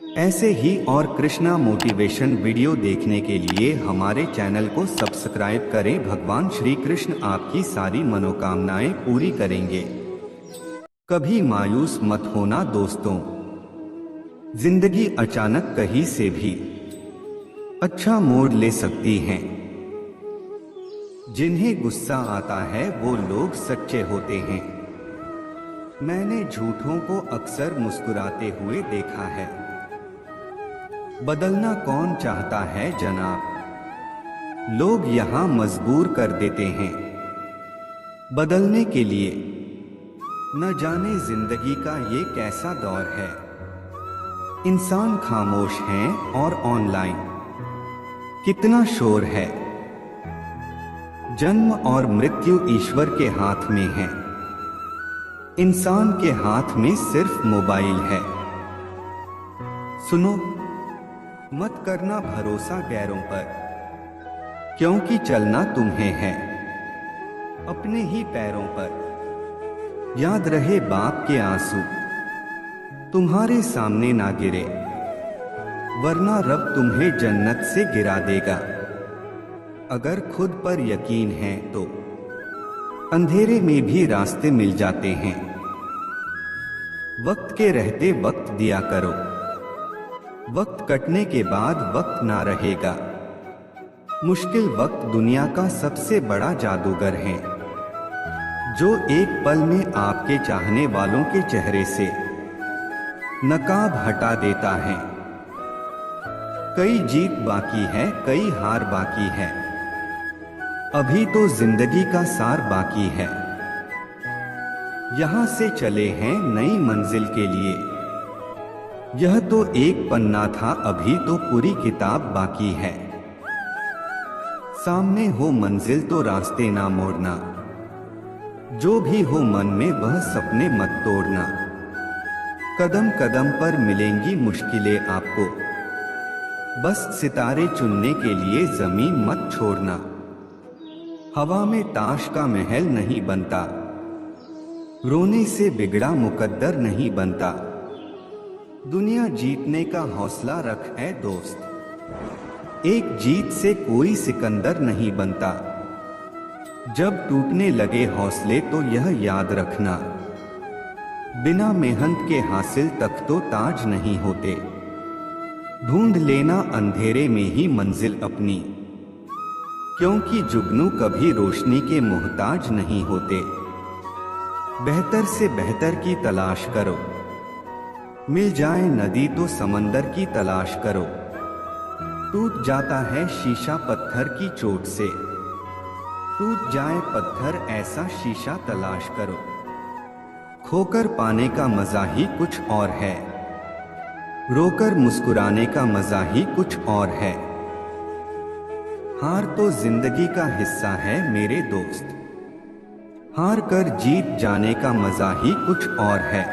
ऐसे ही और Krishna motivation video देखने के लिए हमारे चैनल को सब्सक्राइब करें। भगवान श्री कृष्ण आपकी सारी मनोकामनाएं पूरी करेंगे। कभी मायूस मत होना दोस्तों, जिंदगी अचानक कहीं से भी अच्छा मोड़ ले सकती है। जिन्हें गुस्सा आता है वो लोग सच्चे होते हैं। मैंने झूठों को अक्सर मुस्कुराते हुए देखा है। बदलना कौन चाहता है जनाब, लोग यहाँ मजबूर कर देते हैं बदलने के लिए। न जाने जिंदगी का ये कैसा दौर है, इंसान खामोश हैं और ऑनलाइन कितना शोर है। जन्म और मृत्यु ईश्वर के हाथ में है, इंसान के हाथ में सिर्फ मोबाइल है। सुनो, मत करना भरोसा गैरों पर, क्योंकि चलना तुम्हें है अपने ही पैरों पर। याद रहे बाप के आंसू तुम्हारे सामने ना गिरे, वरना रब तुम्हें जन्नत से गिरा देगा। अगर खुद पर यकीन है तो अंधेरे में भी रास्ते मिल जाते हैं। वक्त के रहते वक्त दिया करो, वक्त कटने के बाद वक्त ना रहेगा। मुश्किल वक्त दुनिया का सबसे बड़ा जादूगर है, जो एक पल में आपके चाहने वालों के चेहरे से नकाब हटा देता है। कई जीत बाकी है, कई हार बाकी है, अभी तो जिंदगी का सार बाकी है। यहां से चले हैं नई मंजिल के लिए, यह तो एक पन्ना था, अभी तो पूरी किताब बाकी है। सामने हो मंजिल तो रास्ते ना मोड़ना, जो भी हो मन में वह सपने मत तोड़ना। कदम कदम पर मिलेंगी मुश्किलें आपको, बस सितारे चुनने के लिए जमीन मत छोड़ना। हवा में ताश का महल नहीं बनता, रोने से बिगड़ा मुकद्दर नहीं बनता। दुनिया जीतने का हौसला रख है दोस्त, एक जीत से कोई सिकंदर नहीं बनता। जब टूटने लगे हौसले तो यह याद रखना, बिना मेहनत के हासिल तक तो ताज नहीं होते। ढूंढ लेना अंधेरे में ही मंजिल अपनी, क्योंकि जुगनू कभी रोशनी के मोहताज नहीं होते। बेहतर से बेहतर की तलाश करो, मिल जाए नदी तो समंदर की तलाश करो। टूट जाता है शीशा पत्थर की चोट से, टूट जाए पत्थर ऐसा शीशा तलाश करो। खोकर पाने का मजा ही कुछ और है, रोकर मुस्कुराने का मजा ही कुछ और है। हार तो जिंदगी का हिस्सा है मेरे दोस्त, हार कर जीत जाने का मजा ही कुछ और है।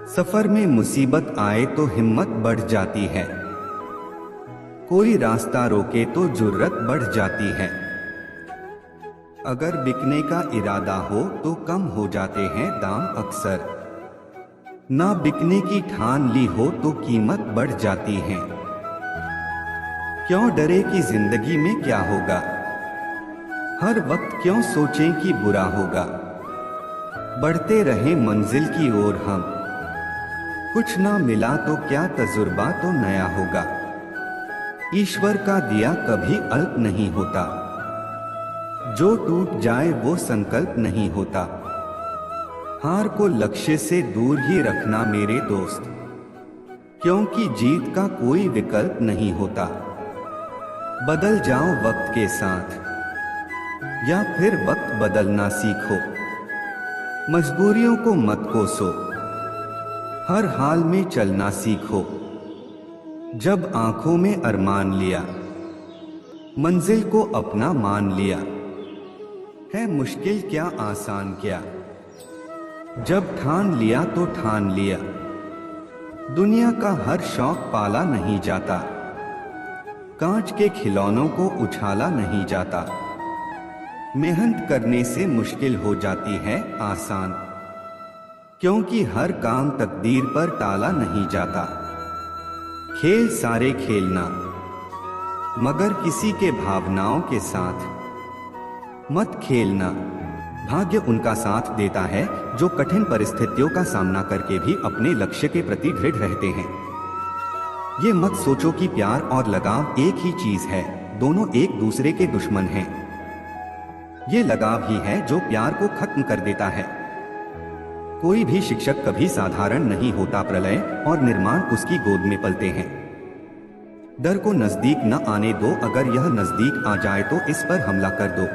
सफर में मुसीबत आए तो हिम्मत बढ़ जाती है, कोई रास्ता रोके तो जुर्रत बढ़ जाती है। अगर बिकने का इरादा हो तो कम हो जाते हैं दाम अक्सर, ना बिकने की ठान ली हो तो कीमत बढ़ जाती है। क्यों डरे कि जिंदगी में क्या होगा, हर वक्त क्यों सोचें कि बुरा होगा। बढ़ते रहे मंजिल की ओर हम, कुछ ना मिला तो क्या तजुर्बा तो नया होगा। ईश्वर का दिया कभी अल्प नहीं होता, जो टूट जाए वो संकल्प नहीं होता। हार को लक्ष्य से दूर ही रखना मेरे दोस्त, क्योंकि जीत का कोई विकल्प नहीं होता। बदल जाओ वक्त के साथ, या फिर वक्त बदलना सीखो। मजबूरियों को मत कोसो, हर हाल में चलना सीखो। जब आंखों में अरमान लिया, मंजिल को अपना मान लिया। है मुश्किल क्या आसान क्या, जब ठान लिया तो ठान लिया। दुनिया का हर शौक पाला नहीं जाता, कांच के खिलौनों को उछाला नहीं जाता। मेहनत करने से मुश्किल हो जाती है आसान, क्योंकि हर काम तकदीर पर टाला नहीं जाता। खेल सारे खेलना, मगर किसी के भावनाओं के साथ मत खेलना। भाग्य उनका साथ देता है जो कठिन परिस्थितियों का सामना करके भी अपने लक्ष्य के प्रति दृढ़ रहते हैं। ये मत सोचो कि प्यार और लगाव एक ही चीज है, दोनों एक दूसरे के दुश्मन हैं। ये लगाव ही है जो प्यार को खत्म कर देता है। कोई भी शिक्षक कभी साधारण नहीं होता, प्रलय और निर्माण उसकी गोद में पलते हैं। डर को नजदीक न आने दो, अगर यह नजदीक आ जाए तो इस पर हमला कर दो।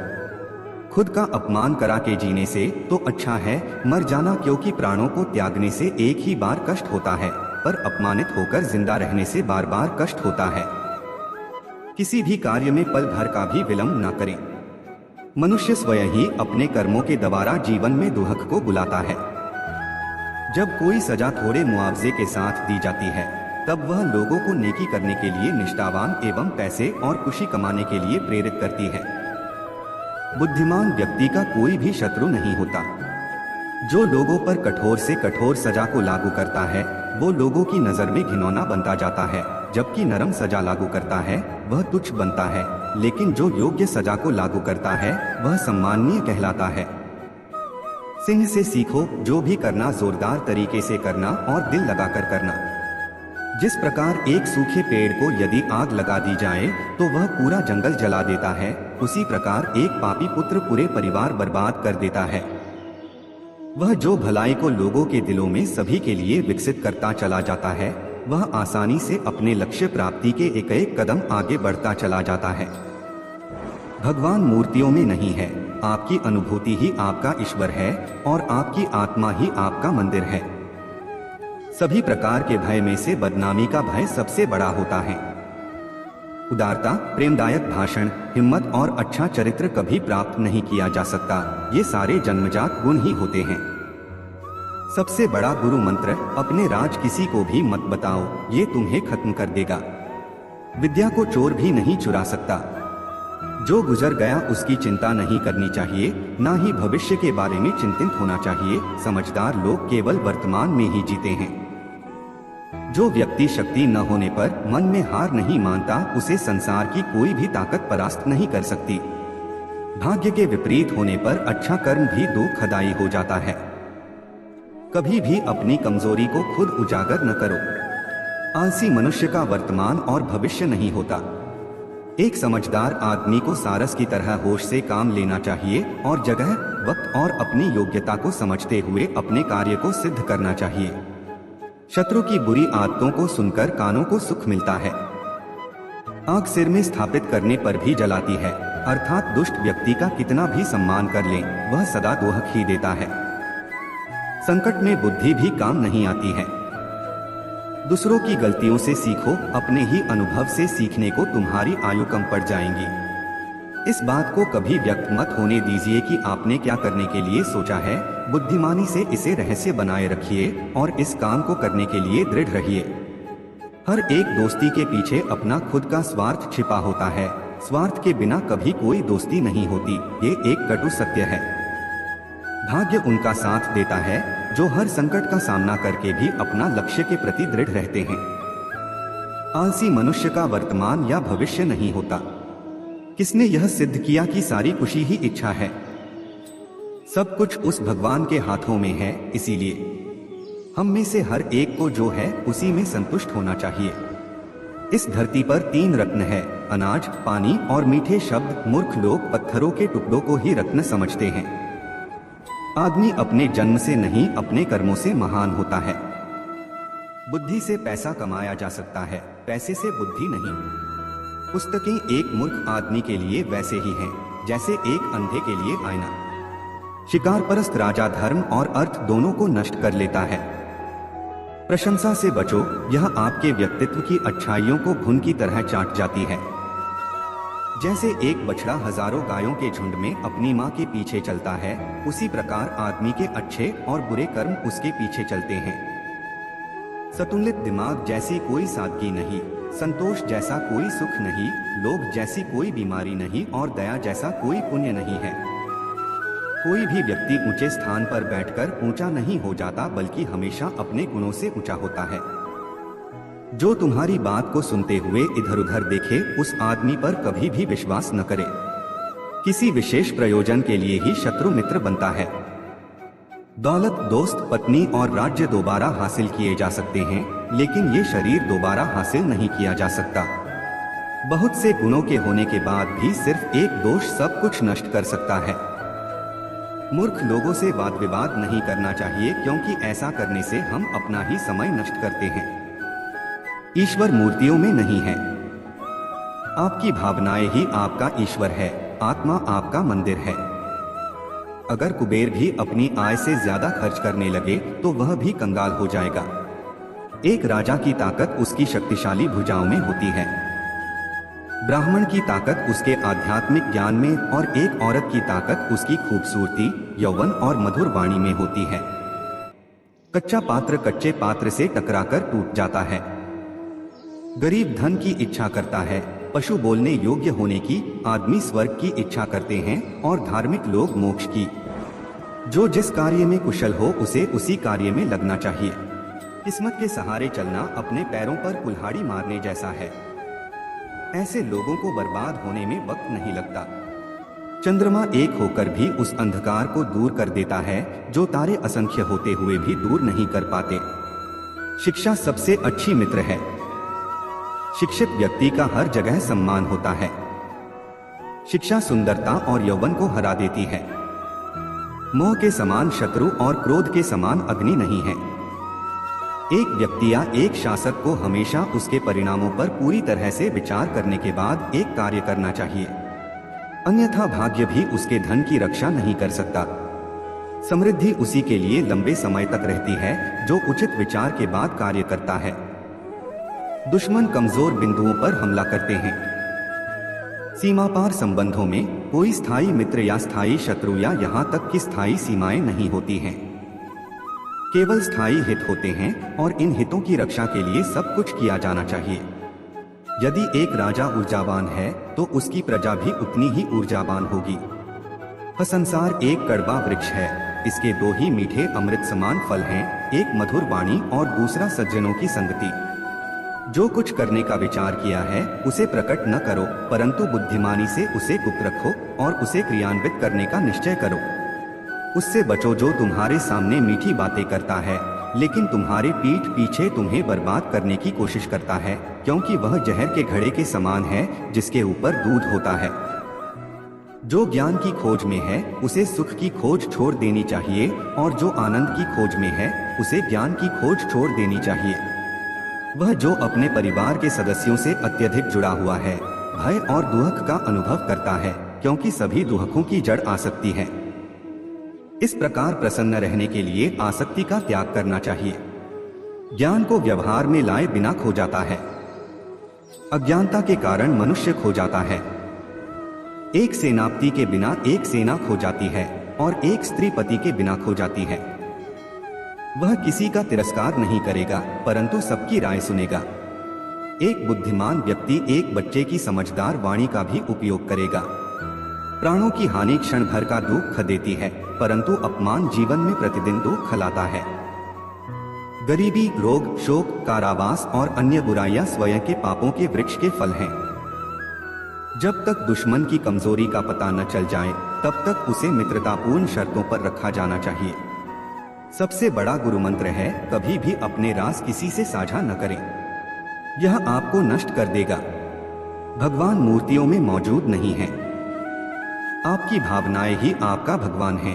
खुद का अपमान करा के जीने से तो अच्छा है मर जाना, क्योंकि प्राणों को त्यागने से एक ही बार कष्ट होता है, पर अपमानित होकर जिंदा रहने से बार बार कष्ट होता है। किसी भी कार्य में पल भर का भी विलंब न करें। मनुष्य स्वयं ही अपने कर्मों के द्वारा जीवन में दुहक को बुलाता है। जब कोई सजा थोड़े मुआवजे के साथ दी जाती है, तब वह लोगों को नेकी करने के लिए निष्ठावान एवं पैसे और खुशी कमाने के लिए प्रेरित करती है। बुद्धिमान व्यक्ति का कोई भी शत्रु नहीं होता। जो लोगों पर कठोर से कठोर सजा को लागू करता है, वो लोगों की नजर में घिनौना बनता जाता है, जबकि नरम सजा लागू करता है वह तुच्छ बनता है, लेकिन जो योग्य सजा को लागू करता है वह सम्माननीय कहलाता है। सिंह से सीखो, जो भी करना जोरदार तरीके से करना और दिल लगाकर करना। जिस प्रकार एक सूखे पेड़ को यदि आग लगा दी जाए तो वह पूरा जंगल जला देता है, उसी प्रकार एक पापी पुत्र पूरे परिवार बर्बाद कर देता है। वह जो भलाई को लोगों के दिलों में सभी के लिए विकसित करता चला जाता है, वह आसानी से अपने लक्ष्य प्राप्ति के एक एक कदम आगे बढ़ता चला जाता है। भगवान मूर्तियों में नहीं है, आपकी अनुभूति ही आपका ईश्वर है और आपकी आत्मा ही आपका मंदिर है। सभी प्रकार के भय में से बदनामी का भय सबसे बड़ा होता है। उदारता, प्रेमदायक भाषण, हिम्मत और अच्छा चरित्र कभी प्राप्त नहीं किया जा सकता। ये सारे जन्मजात गुण ही होते हैं। सबसे बड़ा गुरु मंत्र, अपने राज किसी को भी मत बताओ, ये तुम्हें खत्म कर देगा। विद्या को चोर भी नहीं चुरा सकता। जो गुजर गया उसकी चिंता नहीं करनी चाहिए, ना ही भविष्य के बारे में चिंतित होना चाहिए। समझदार लोग केवल वर्तमान में ही जीते हैं। जो व्यक्ति शक्ति न होने पर मन में हार नहीं मानता, उसे संसार की कोई भी ताकत परास्त नहीं कर सकती। भाग्य के विपरीत होने पर अच्छा कर्म भी दुखदायी हो जाता है। कभी भी अपनी कमजोरी को खुद उजागर न करो। आलसी मनुष्य का वर्तमान और भविष्य नहीं होता। एक समझदार आदमी को सारस की तरह होश से काम लेना चाहिए और जगह, वक्त और अपनी योग्यता को समझते हुए अपने कार्य को सिद्ध करना चाहिए। शत्रु की बुरी आदतों को सुनकर कानों को सुख मिलता है। आग सिर में स्थापित करने पर भी जलाती है, अर्थात दुष्ट व्यक्ति का कितना भी सम्मान कर लें, वह सदा दोहक ही देता है। संकट में बुद्धि भी काम नहीं आती है। दूसरों की गलतियों से सीखो, अपने ही अनुभव से सीखने को तुम्हारी आयु कम पड़ जाएंगी। इस बात को कभी व्यक्त मत होने दीजिए कि आपने क्या करने के लिए सोचा है। बुद्धिमानी से इसे रहस्य बनाए रखिए और इस काम को करने के लिए दृढ़ रहिए। हर एक दोस्ती के पीछे अपना खुद का स्वार्थ छिपा होता है। स्वार्थ के बिना कभी कोई दोस्ती नहीं होती, ये एक कटु सत्य है। भाग्य उनका साथ देता है जो हर संकट का सामना करके भी अपना लक्ष्य के प्रति दृढ़ रहते हैं। आलसी मनुष्य का वर्तमान या भविष्य नहीं होता। किसने यह सिद्ध किया कि सारी खुशी ही इच्छा है? सब कुछ उस भगवान के हाथों में है, इसीलिए हम में से हर एक को जो है उसी में संतुष्ट होना चाहिए। इस धरती पर 3 रत्न है, अनाज, पानी और मीठे शब्द। मूर्ख लोग पत्थरों के टुकड़ों को ही रत्न समझते हैं। आदमी अपने जन्म से नहीं, अपने कर्मों से महान होता है। बुद्धि से पैसा कमाया जा सकता है, पैसे से बुद्धि नहीं। पुस्तकें एक मूर्ख आदमी के लिए वैसे ही हैं जैसे एक अंधे के लिए आईना। शिकार परस्त राजा धर्म और अर्थ दोनों को नष्ट कर लेता है। प्रशंसा से बचो, यह आपके व्यक्तित्व की अच्छाइयों को घुन की तरह चाट जाती है। जैसे एक बछड़ा हजारों गायों के झुंड में अपनी मां के पीछे चलता है, उसी प्रकार आदमी के अच्छे और बुरे कर्म उसके पीछे चलते हैं। संतुलित दिमाग जैसी कोई सादगी नहीं, संतोष जैसा कोई सुख नहीं, लोभ जैसी कोई बीमारी नहीं और दया जैसा कोई पुण्य नहीं है। कोई भी व्यक्ति ऊंचे स्थान पर बैठकर ऊंचा नहीं हो जाता, बल्कि हमेशा अपने गुणों से ऊंचा होता है। जो तुम्हारी बात को सुनते हुए इधर उधर देखे, उस आदमी पर कभी भी विश्वास न करे। किसी विशेष प्रयोजन के लिए ही शत्रु मित्र बनता है। दौलत, दोस्त, पत्नी और राज्य दोबारा हासिल किए जा सकते हैं, लेकिन ये शरीर दोबारा हासिल नहीं किया जा सकता। बहुत से गुणों के होने के बाद भी सिर्फ एक दोष सब कुछ नष्ट कर सकता है। मूर्ख लोगों से वाद विवाद नहीं करना चाहिए, क्योंकि ऐसा करने से हम अपना ही समय नष्ट करते हैं। ईश्वर मूर्तियों में नहीं है। आपकी भावनाएं ही आपका ईश्वर है, आत्मा आपका मंदिर है। अगर कुबेर भी अपनी आय से ज्यादा खर्च करने लगे तो वह भी कंगाल हो जाएगा। एक राजा की ताकत उसकी शक्तिशाली भुजाओं में होती है। ब्राह्मण की ताकत उसके आध्यात्मिक ज्ञान में और एक औरत की ताकत उसकी खूबसूरती, यौवन और मधुर वाणी में होती है। कच्चा पात्र कच्चे पात्र से टकराकर टूट जाता है। गरीब धन की इच्छा करता है, पशु बोलने योग्य होने की, आदमी स्वर्ग की इच्छा करते हैं और धार्मिक लोग मोक्ष की। जो जिस कार्य में कुशल हो उसे उसी कार्य में लगना चाहिए। किस्मत के सहारे चलना अपने पैरों पर कुल्हाड़ी मारने जैसा है। ऐसे लोगों को बर्बाद होने में वक्त नहीं लगता। चंद्रमा एक होकर भी उस अंधकार को दूर कर देता है जो तारे असंख्य होते हुए भी दूर नहीं कर पाते। शिक्षा सबसे अच्छी मित्र है। शिक्षित व्यक्ति का हर जगह सम्मान होता है। शिक्षा सुंदरता और यौवन को हरा देती है। मोह के समान शत्रु और क्रोध के समान अग्नि नहीं है। एक व्यक्ति या एक शासक को हमेशा उसके परिणामों पर पूरी तरह से विचार करने के बाद एक कार्य करना चाहिए, अन्यथा भाग्य भी उसके धन की रक्षा नहीं कर सकता। समृद्धि उसी के लिए लंबे समय तक रहती है जो उचित विचार के बाद कार्य करता है। दुश्मन कमजोर बिंदुओं पर हमला करते हैं। सीमा पार संबंधों में कोई स्थायी मित्र या स्थायी शत्रु या यहाँ तक कि स्थायी सीमाएं नहीं होती हैं। केवल स्थायी हित होते हैं और इन हितों की रक्षा के लिए सब कुछ किया जाना चाहिए। यदि एक राजा ऊर्जावान है तो उसकी प्रजा भी उतनी ही ऊर्जावान होगी। संसार एक कड़वा वृक्ष है, इसके दो ही मीठे अमृत समान फल हैं, एक मधुर वाणी और दूसरा सज्जनों की संगति। जो कुछ करने का विचार किया है उसे प्रकट न करो, परंतु बुद्धिमानी से उसे गुप्त रखो और उसे क्रियान्वित करने का निश्चय करो। उससे बचो जो तुम्हारे सामने मीठी बातें करता है लेकिन तुम्हारे पीठ पीछे तुम्हें बर्बाद करने की कोशिश करता है, क्योंकि वह जहर के घड़े के समान है जिसके ऊपर दूध होता है। जो ज्ञान की खोज में है उसे सुख की खोज छोड़ देनी चाहिए, और जो आनंद की खोज में है उसे ज्ञान की खोज छोड़ देनी चाहिए। वह जो अपने परिवार के सदस्यों से अत्यधिक जुड़ा हुआ है भय और दुहक का अनुभव करता है, क्योंकि सभी दुहकों की जड़ आसक्ति है। इस प्रकार प्रसन्न रहने के लिए आसक्ति का त्याग करना चाहिए। ज्ञान को व्यवहार में लाए बिना खो जाता है। अज्ञानता के कारण मनुष्य खो जाता है। एक सेनापति के बिना एक सेना खो जाती है और एक स्त्री पति के बिना खो जाती है। वह किसी का तिरस्कार नहीं करेगा परंतु सबकी राय सुनेगा। एक बुद्धिमान व्यक्ति एक बच्चे की समझदार वाणी का भी उपयोग करेगा। प्राणों की हानि क्षण भर का दुख देती है, परंतु अपमान जीवन में प्रतिदिन दुख लाता है। गरीबी, रोग, शोक, कारावास और अन्य बुराइयां स्वयं के पापों के वृक्ष के फल हैं। जब तक दुश्मन की कमजोरी का पता न चल जाए तब तक उसे मित्रतापूर्ण शर्तों पर रखा जाना चाहिए। सबसे बड़ा गुरु मंत्र है, कभी भी अपने राज किसी से साझा न करें, यह आपको नष्ट कर देगा। भगवान मूर्तियों में मौजूद नहीं है, आपकी भावनाएं ही आपका भगवान है।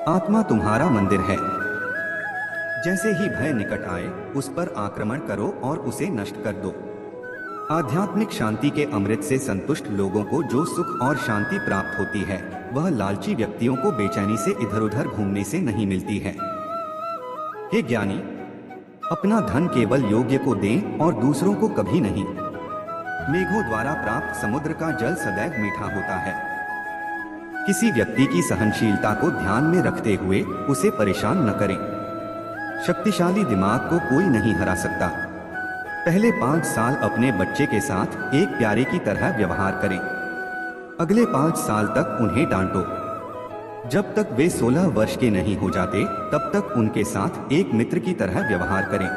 आत्मा तुम्हारा मंदिर है। जैसे ही भय निकट आए उस पर आक्रमण करो और उसे नष्ट कर दो। आध्यात्मिक शांति के अमृत से संतुष्ट लोगों को जो सुख और शांति प्राप्त होती है वह लालची व्यक्तियों को बेचैनी से इधर उधर घूमने से नहीं मिलती है। हे ज्ञानी, अपना धन केवल योग्य को दें और दूसरों को कभी नहीं। मेघों द्वारा प्राप्त समुद्र का जल सदैव मीठा होता है। किसी व्यक्ति की सहनशीलता को ध्यान में रखते हुए उसे परेशान न करें। शक्तिशाली दिमाग को कोई नहीं हरा सकता। पहले 5 साल अपने बच्चे के साथ एक प्यारे की तरह व्यवहार करें। अगले 5 साल तक उन्हें डांटो। जब तक वे 16 वर्ष के नहीं हो जाते तब तक उनके साथ एक मित्र की तरह व्यवहार करें।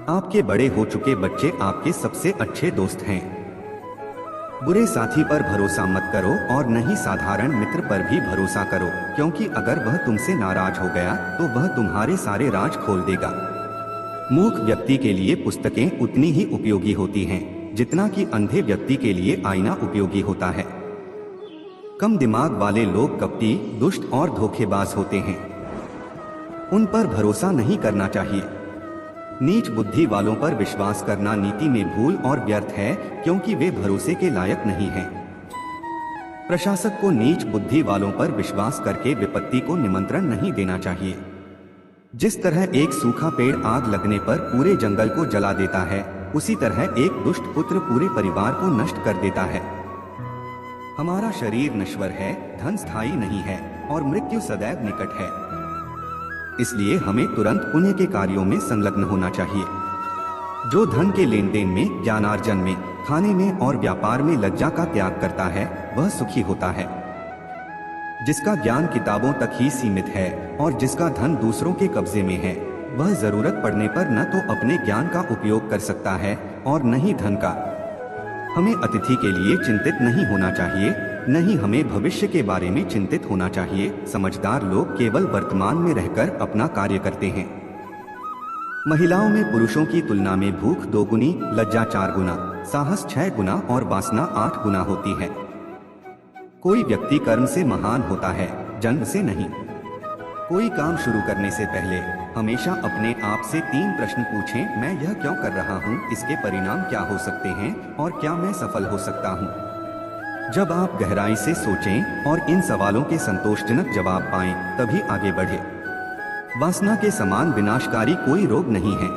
आपके बड़े हो चुके बच्चे आपके सबसे अच्छे दोस्त हैं। बुरे साथी पर भरोसा मत करो और न ही साधारण मित्र पर भी भरोसा करो, क्योंकि अगर वह तुमसे नाराज हो गया तो वह तुम्हारे सारे राज खोल देगा। मूर्ख व्यक्ति के लिए पुस्तकें उतनी ही उपयोगी होती हैं जितना कि अंधे व्यक्ति के लिए आईना उपयोगी होता है। कम दिमाग वाले लोग कपटी, दुष्ट और धोखेबाज होते हैं। उन पर भरोसा नहीं करना चाहिए। नीच बुद्धि वालों पर विश्वास करना नीति में भूल और व्यर्थ है, क्योंकि वे भरोसे के लायक नहीं हैं। प्रशासक को नीच बुद्धि वालों पर विश्वास करके विपत्ति को निमंत्रण नहीं देना चाहिए। जिस तरह एक सूखा पेड़ आग लगने पर पूरे जंगल को जला देता है, उसी तरह एक दुष्ट पुत्र पूरे परिवार को नष्ट कर देता है। हमारा शरीर नश्वर है, धन स्थायी नहीं है और मृत्यु सदैव निकट है। इसलिए हमें तुरंत पुण्य के कार्यों में संलग्न होना चाहिए। जो धन के लेन देन में, ज्ञानार्जन में, खाने में और व्यापार में लज्जा का त्याग करता है वह सुखी होता है। जिसका ज्ञान किताबों तक ही सीमित है और जिसका धन दूसरों के कब्जे में है, वह जरूरत पड़ने पर न तो अपने ज्ञान का उपयोग कर सकता है और न ही धन का। हमें अतिथि के लिए चिंतित नहीं होना चाहिए, न ही हमें भविष्य के बारे में चिंतित होना चाहिए। समझदार लोग केवल वर्तमान में रहकर अपना कार्य करते हैं। महिलाओं में पुरुषों की तुलना में भूख 2 गुनी, लज्जा 4 गुना, साहस 6 गुना और वासना 8 गुना होती है। कोई व्यक्ति कर्म से महान होता है, जन्म से नहीं। कोई काम शुरू करने से पहले हमेशा अपने आप से 3 प्रश्न पूछें। मैं यह क्यों कर रहा हूँ, इसके परिणाम क्या हो सकते हैं और क्या मैं सफल हो सकता हूँ। जब आप गहराई से सोचें और इन सवालों के संतोषजनक जवाब पाएं, तभी आगे बढ़ें। वासना के समान विनाशकारी कोई रोग नहीं है।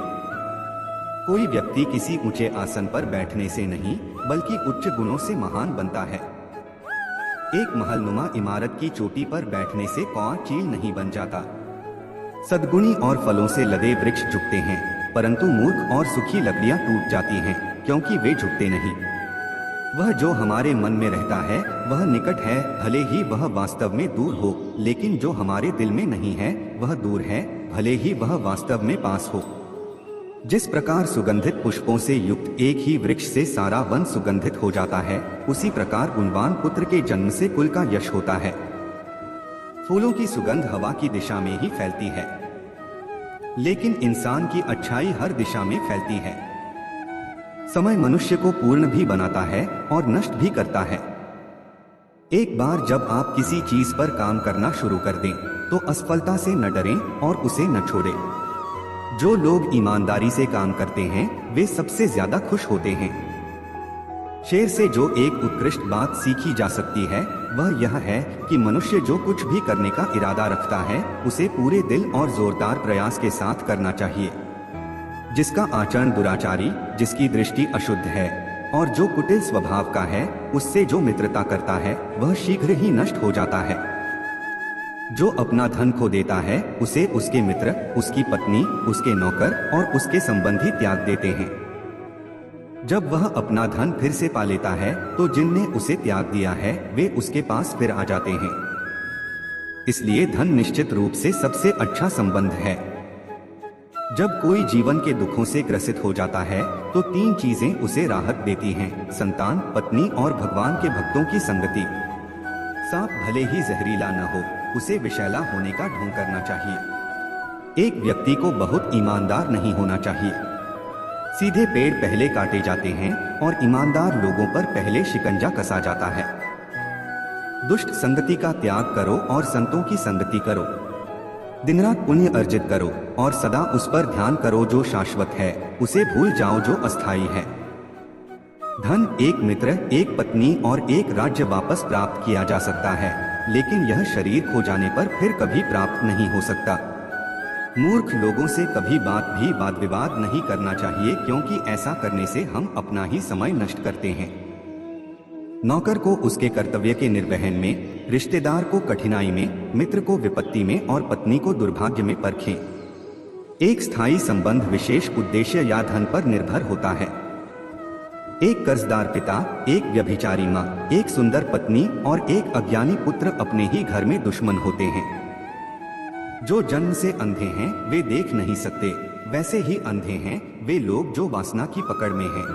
कोई व्यक्ति किसी ऊंचे आसन पर बैठने से नहीं, बल्कि उच्च गुणों से महान बनता है। एक महलनुमा इमारत की चोटी पर बैठने से कौआ चील नहीं बन जाता। सद्गुणी और फलों से लदे वृक्ष झुकते हैं, परंतु मूर्ख और सूखी लकड़ियां टूट जाती हैं, क्योंकि वे झुकते नहीं। वह जो हमारे मन में रहता है वह निकट है, भले ही वह वास्तव में दूर हो, लेकिन जो हमारे दिल में नहीं है वह दूर है, भले ही वह वास्तव में पास हो। जिस प्रकार सुगंधित पुष्पों से युक्त एक ही वृक्ष से सारा वन सुगंधित हो जाता है, उसी प्रकार गुणवान पुत्र के जन्म से कुल का यश होता है। फूलों की सुगंध हवा की दिशा में ही फैलती है, लेकिन इंसान की अच्छाई हर दिशा में फैलती है। समय मनुष्य को पूर्ण भी बनाता है और नष्ट भी करता है। एक बार जब आप किसी चीज पर काम करना शुरू कर दें, तो असफलता से न डरें और उसे न छोड़ें। जो लोग ईमानदारी से काम करते हैं वे सबसे ज्यादा खुश होते हैं। शेर से जो एक उत्कृष्ट बात सीखी जा सकती है वह यह है कि मनुष्य जो कुछ भी करने का इरादा रखता है उसे पूरे दिल और जोरदार प्रयास के साथ करना चाहिए। जिसका आचरण दुराचारी, जिसकी दृष्टि अशुद्ध है और जो कुटिल स्वभाव का है, उससे जो मित्रता करता है वह शीघ्र ही नष्ट हो जाता है। जो अपना धन खो देता है उसे उसके मित्र, उसकी पत्नी, उसके नौकर और उसके संबंधी त्याग देते हैं। जब वह अपना धन फिर से पा लेता है तो जिनने उसे त्याग दिया है वे उसके पास फिर आ जाते हैं। इसलिए धन निश्चित रूप से सबसे अच्छा संबंध है। जब कोई जीवन के दुखों से ग्रसित हो जाता है तो 3 चीजें उसे राहत देती हैं: संतान, पत्नी और भगवान के भक्तों की संगति। सांप भले ही जहरीला न हो, उसे विषैला होने का ढोंग करना चाहिए। एक व्यक्ति को बहुत ईमानदार नहीं होना चाहिए। सीधे पेड़ पहले काटे जाते हैं और ईमानदार लोगों पर पहले शिकंजा कसा जाता है। दुष्ट संगति का त्याग करो और संतों की संगति करो। दिन रात पुण्य अर्जित करो और सदा उस पर ध्यान करो जो शाश्वत है, उसे भूल जाओ जो अस्थायी है। धन, एक मित्र, एक पत्नी और एक राज्य वापस प्राप्त किया जा सकता है, लेकिन यह शरीर खो जाने पर फिर कभी प्राप्त नहीं हो सकता। मूर्ख लोगों से कभी भी वाद विवाद नहीं करना चाहिए, क्योंकि ऐसा करने से हम अपना ही समय नष्ट करते हैं। नौकर को उसके कर्तव्य के निर्वहन में, रिश्तेदार को कठिनाई में, मित्र को विपत्ति में और पत्नी को दुर्भाग्य में परखें। एक स्थायी संबंध विशेष उद्देश्य या धन पर निर्भर होता है। एक कर्जदार पिता, एक व्यभिचारी माँ, एक सुंदर पत्नी और एक अज्ञानी पुत्र अपने ही घर में दुश्मन होते हैं। जो जन्म से अंधे हैं वे देख नहीं सकते, वैसे ही अंधे हैं वे लोग जो वासना की पकड़ में हैं।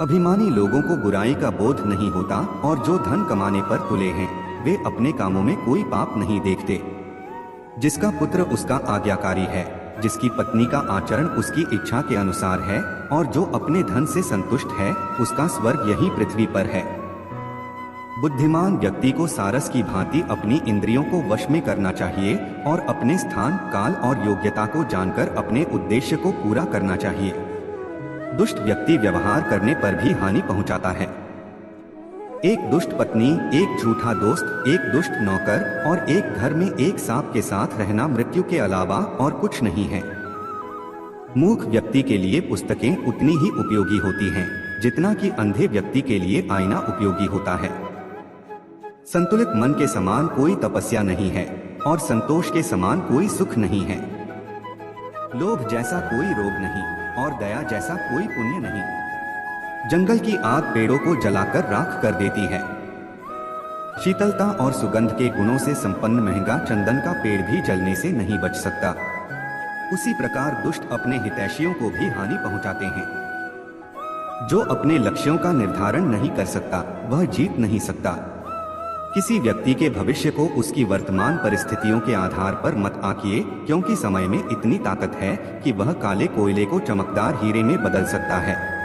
अभिमानी लोगों को बुराई का बोध नहीं होता और जो धन कमाने पर तुले हैं वे अपने कामों में कोई पाप नहीं देखते। जिसका पुत्र उसका आज्ञाकारी है, जिसकी पत्नी का आचरण उसकी इच्छा के अनुसार है और जो अपने धन से संतुष्ट है उसका स्वर्ग यही पृथ्वी पर है। बुद्धिमान व्यक्ति को सारस की भांति अपनी इंद्रियों को वश में करना चाहिए और अपने स्थान, काल और योग्यता को जानकर अपने उद्देश्य को पूरा करना चाहिए। दुष्ट व्यक्ति व्यवहार करने पर भी हानि पहुंचाता है। एक दुष्ट पत्नी, एक झूठा दोस्त, एक दुष्ट नौकर और एक घर में एक सांप के साथ रहना मृत्यु के अलावा और कुछ नहीं है। मूर्ख व्यक्ति के लिए पुस्तकें उतनी ही उपयोगी होती हैं जितना कि अंधे व्यक्ति के लिए आईना उपयोगी होता है। संतुलित मन के समान कोई तपस्या नहीं है और संतोष के समान कोई सुख नहीं है। लोभ जैसा कोई रोग नहीं और दया जैसा कोई पुण्य नहीं। जंगल की आग पेड़ों को जलाकर राख कर देती है। शीतलता और सुगंध के गुणों से संपन्न महंगा चंदन का पेड़ भी जलने से नहीं बच सकता। उसी प्रकार दुष्ट अपने हितैषियों को भी हानि पहुंचाते हैं। जो अपने लक्ष्यों का निर्धारण नहीं कर सकता वह जीत नहीं सकता। किसी व्यक्ति के भविष्य को उसकी वर्तमान परिस्थितियों के आधार पर मत आंकिए, क्योंकि समय में इतनी ताकत है कि वह काले कोयले को चमकदार हीरे में बदल सकता है।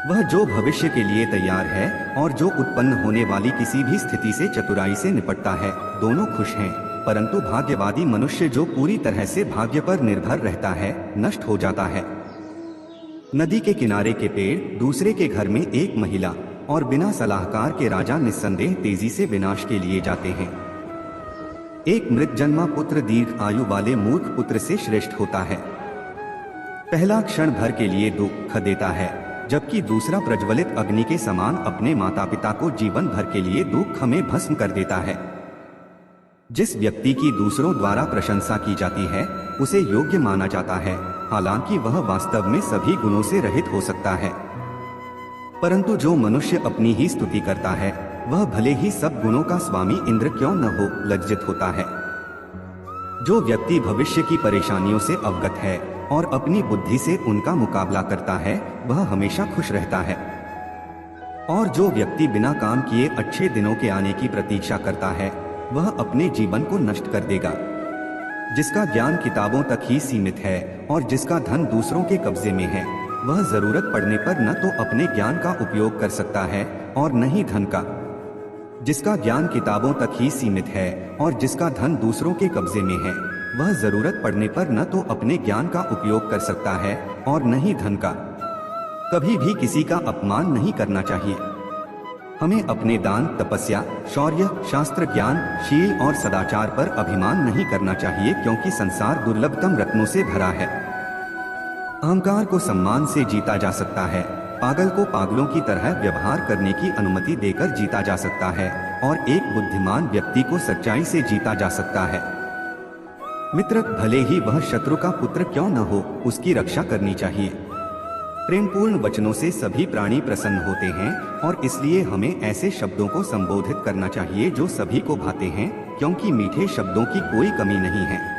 वह जो भविष्य के लिए तैयार है और जो उत्पन्न होने वाली किसी भी स्थिति से चतुराई से निपटता है, दोनों खुश हैं। परंतु भाग्यवादी मनुष्य जो पूरी तरह से भाग्य पर निर्भर रहता है, नष्ट हो जाता है। नदी के किनारे के पेड़, दूसरे के घर में एक महिला और बिना सलाहकार के राजा निस्संदेह तेजी से विनाश के लिए जाते हैं। एक मृत जन्मा पुत्र दीर्घ आयु वाले मूर्ख पुत्र से श्रेष्ठ होता है। पहला क्षण भर के लिए दुख देता है, जबकि दूसरा प्रज्वलित अग्नि के समान अपने माता पिता को जीवन भर के लिए दुख में भस्म कर देता है। जिस व्यक्ति की दूसरों द्वारा प्रशंसा की जाती है उसे योग्य माना जाता है, हालांकि वह वास्तव में सभी गुणों से रहित हो सकता है। परंतु जो मनुष्य अपनी ही स्तुति करता है वह भले ही सब गुणों का स्वामी इंद्र क्यों न हो, लज्जित होता है। जो व्यक्ति भविष्य की परेशानियों से अवगत है और अपनी बुद्धि से उनका मुकाबला करता है वह हमेशा खुश रहता है। और जो व्यक्ति बिना काम किए अच्छे दिनों के आने की प्रतीक्षा करता है वह अपने जीवन को नष्ट कर देगा। जिसका ज्ञान किताबों तक ही सीमित है और जिसका धन दूसरों के कब्जे में है वह जरूरत पड़ने पर न तो अपने ज्ञान का उपयोग कर सकता है और न ही धन का। जिसका ज्ञान किताबों तक ही सीमित है और जिसका धन दूसरों के कब्जे में है वह जरूरत पड़ने पर न तो अपने ज्ञान का उपयोग कर सकता है और न ही धन का। कभी भी किसी का अपमान नहीं करना चाहिए। हमें अपने दान, तपस्या, शौर्य, शास्त्र ज्ञान, शील और सदाचार पर अभिमान नहीं करना चाहिए, क्योंकि संसार दुर्लभतम रत्नों से भरा है। अहंकार को सम्मान से जीता जा सकता है, पागल को पागलों की तरह व्यवहार करने की अनुमति देकर जीता जा सकता है और एक बुद्धिमान व्यक्ति को सच्चाई से जीता जा सकता है। मित्र भले ही वह शत्रु का पुत्र क्यों न हो, उसकी रक्षा करनी चाहिए। प्रेमपूर्ण वचनों से सभी प्राणी प्रसन्न होते हैं और इसलिए हमें ऐसे शब्दों को संबोधित करना चाहिए जो सभी को भाते हैं, क्योंकि मीठे शब्दों की कोई कमी नहीं है।